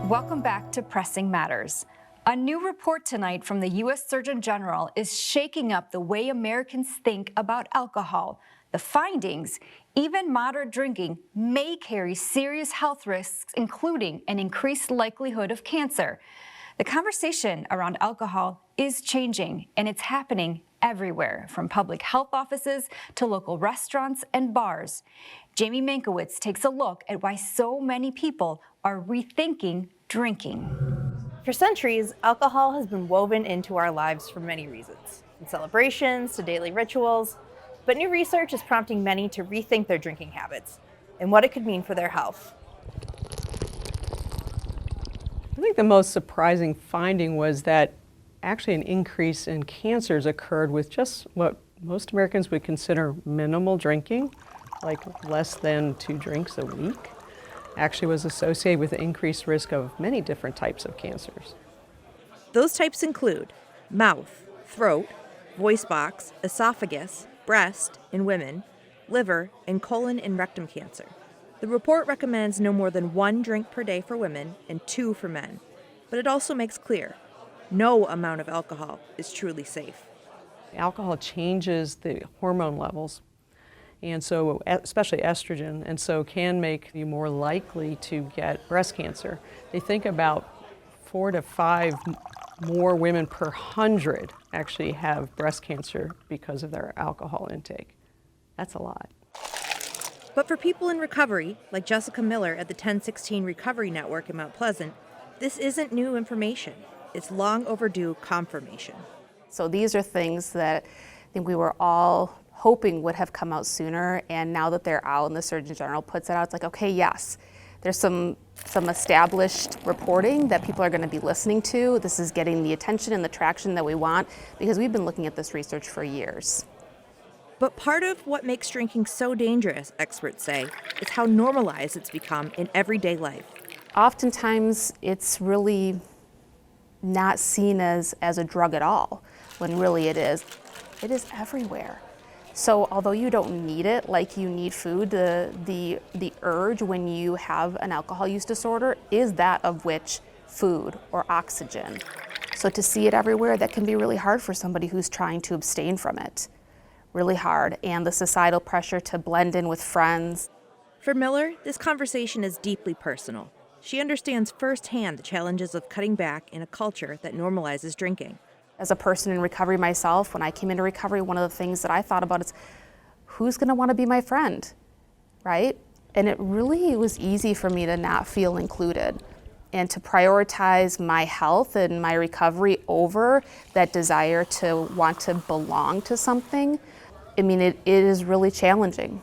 Welcome back to Pressing Matters. A new report tonight from the U.S. Surgeon General is shaking up the way Americans think about alcohol. The findings, even moderate drinking may carry serious health risks, including an increased likelihood of cancer. The conversation around alcohol is changing, and it's happening everywhere, from public health offices to local restaurants and bars. Jamie Mankiewicz takes a look at why so many people are rethinking drinking. For centuries, alcohol has been woven into our lives for many reasons, from celebrations to daily rituals, but new research is prompting many to rethink their drinking habits and what it could mean for their health. I think the most surprising finding was that actually an increase in cancers occurred with just what most Americans would consider minimal drinking, like less than 2 drinks a week, actually was associated with an increased risk of many different types of cancers. Those types include mouth, throat, voice box, esophagus, breast in women, liver, and colon and rectum cancer. The report recommends no more than 1 drink per day for women and 2 for men, but it also makes clear no amount of alcohol is truly safe. Alcohol changes the hormone levels, and so especially estrogen, and so can make you more likely to get breast cancer. They think about 4 to 5 more women per 100 actually have breast cancer because of their alcohol intake. That's a lot. But for people in recovery, like Jessica Miller at the 1016 Recovery Network in Mount Pleasant, this isn't new information. It's long overdue confirmation. So these are things that I think we were all hoping would have come out sooner, and now that they're out and the Surgeon General puts it out, it's like, okay, yes, there's some established reporting that people are going to be listening to. This is getting the attention and the traction that we want, because we've been looking at this research for years. But part of what makes drinking so dangerous, experts say, is how normalized it's become in everyday life. Oftentimes, it's really not seen as a drug at all, when really it is. It is everywhere. So although you don't need it like you need food, the urge when you have an alcohol use disorder is that of which food or oxygen. So to see it everywhere, that can be really hard for somebody who's trying to abstain from it. Really hard. And the societal pressure to blend in with friends. For Miller, this conversation is deeply personal. She understands firsthand the challenges of cutting back in a culture that normalizes drinking. As a person in recovery myself, when I came into recovery, one of the things that I thought about is, who's going to want to be my friend, right? And it really was easy for me to not feel included and to prioritize my health and my recovery over that desire to want to belong to something. I mean, it is really challenging.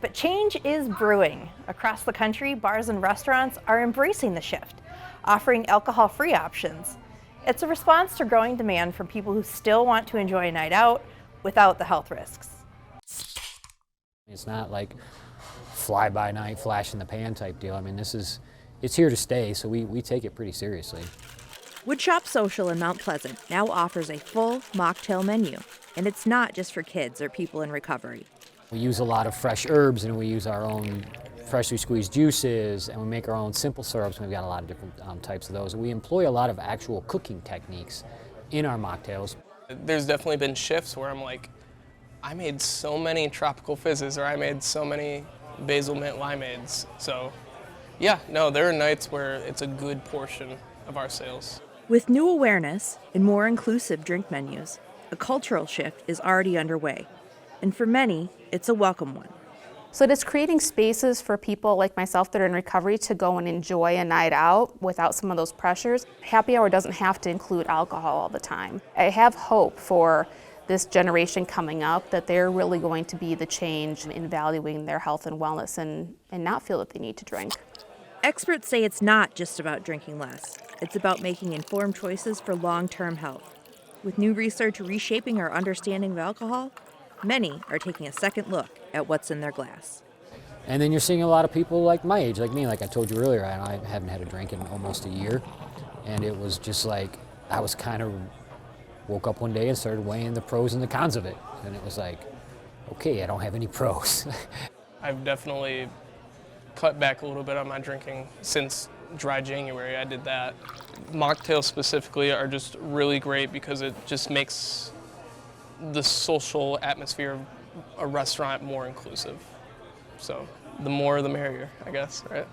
But change is brewing. Across the country, bars and restaurants are embracing the shift, offering alcohol-free options. It's a response to growing demand from people who still want to enjoy a night out without the health risks. It's not like fly-by-night, flash-in-the-pan type deal. I mean, it's here to stay, so we take it pretty seriously. Woodshop Social in Mount Pleasant now offers a full mocktail menu, and it's not just for kids or people in recovery. We use a lot of fresh herbs, and we use our own freshly squeezed juices, and we make our own simple syrups. We've got a lot of different types of those. We employ a lot of actual cooking techniques in our mocktails. There's definitely been shifts where I'm like, I made so many tropical fizzes, or I made so many basil mint limeades. So yeah, no, there are nights where it's a good portion of our sales. With new awareness and more inclusive drink menus, a cultural shift is already underway. And for many, it's a welcome one. So it is creating spaces for people like myself that are in recovery to go and enjoy a night out without some of those pressures. Happy hour doesn't have to include alcohol all the time. I have hope for this generation coming up that they're really going to be the change in valuing their health and wellness and not feel that they need to drink. Experts say it's not just about drinking less. It's about making informed choices for long-term health. With new research reshaping our understanding of alcohol, many are taking a second look at what's in their glass. And then you're seeing a lot of people like my age, like me, like I told you earlier, I haven't had a drink in almost a year. And it was just like, I was kind of woke up one day and started weighing the pros and the cons of it. And it was like, okay, I don't have any pros. I've definitely cut back a little bit on my drinking since dry January, I did that. Mocktails specifically are just really great because it just makes the social atmosphere of a restaurant more inclusive. So the more the merrier, I guess, right?